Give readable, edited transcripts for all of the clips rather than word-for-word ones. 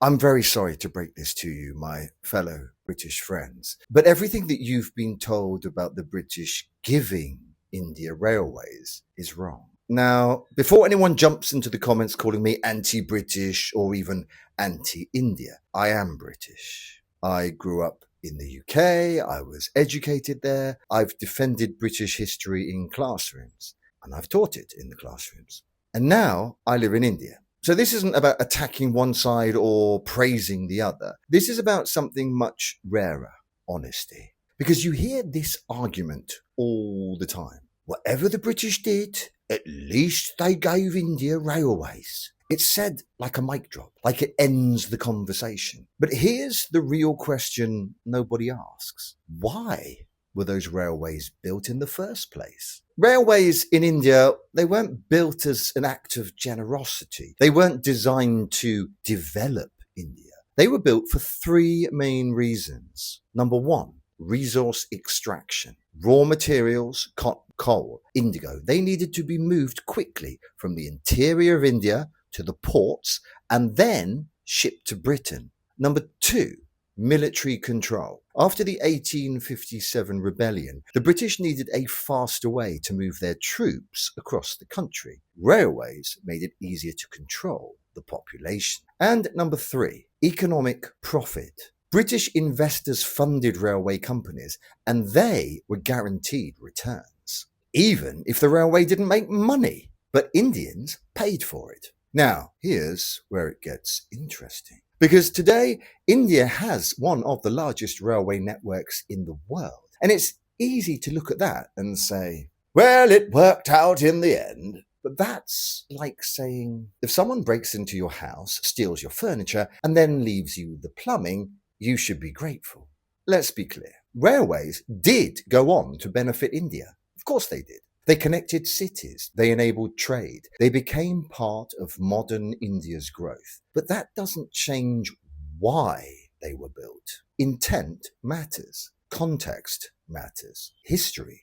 I'm very sorry to break this to you, my fellow British friends, but everything that you've been told about the British giving India railways is wrong. Now, before anyone jumps into the comments calling me anti-British or even anti-India, I am British. I grew up in the UK, I was educated there, I've defended British history in classrooms, and I've taught it in the classrooms. And now I live in India. So this isn't about attacking one side or praising the other. This is about something much rarer, honesty. Because you hear this argument all the time. Whatever the British did, at least they gave India railways. It's said like a mic drop, like it ends the conversation. But here's the real question nobody asks. Why were those railways built in the first place? Railways in India, they weren't built as an act of generosity. They weren't designed to develop India. They were built for three main reasons. Number one, resource extraction. Raw materials, cotton, coal, indigo, they needed to be moved quickly from the interior of India to the ports and then shipped to Britain. Number two, military control. After the 1857 rebellion, the British needed a faster way to move their troops across the country. Railways made it easier to control the population. And number three, economic profit. British investors funded railway companies and they were guaranteed returns, even if the railway didn't make money. But Indians paid for it. Now, here's where it gets interesting. Because today, India has one of the largest railway networks in the world. And it's easy to look at that and say, well, it worked out in the end. But that's like saying, if someone breaks into your house, steals your furniture, and then leaves you the plumbing, you should be grateful. Let's be clear. Railways did go on to benefit India. Of course they did. They connected cities, they enabled trade, they became part of modern India's growth. But that doesn't change why they were built. Intent matters, context matters, history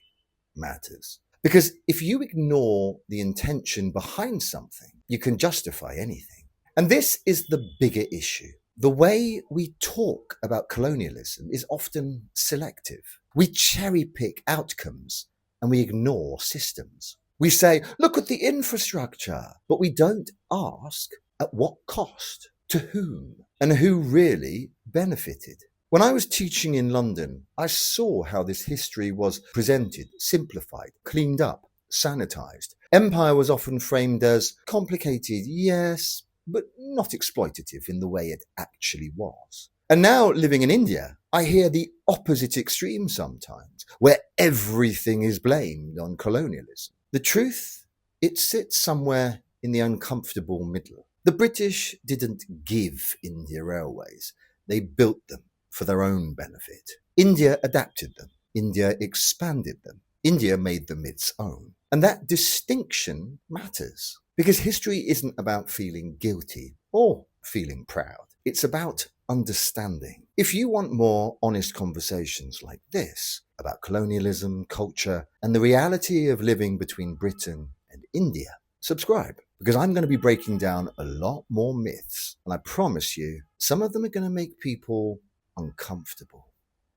matters. Because if you ignore the intention behind something, you can justify anything. And this is the bigger issue. The way we talk about colonialism is often selective. We cherry pick outcomes and we ignore systems. We say, look at the infrastructure, but we don't ask at what cost, to whom, and who really benefited. When I was teaching in London, I saw how this history was presented, simplified, cleaned up, sanitized. Empire was often framed as complicated, yes, but not exploitative in the way it actually was. And now, living in India, I hear the opposite extreme sometimes, where everything is blamed on colonialism. The truth, it sits somewhere in the uncomfortable middle. The British didn't give India railways. They built them for their own benefit. India adapted them. India expanded them. India made them its own. And that distinction matters, because history isn't about feeling guilty or feeling proud. It's about understanding. If you want more honest conversations like this about colonialism, culture, and the reality of living between Britain and India, subscribe, because I'm going to be breaking down a lot more myths. And I promise you, some of them are going to make people uncomfortable.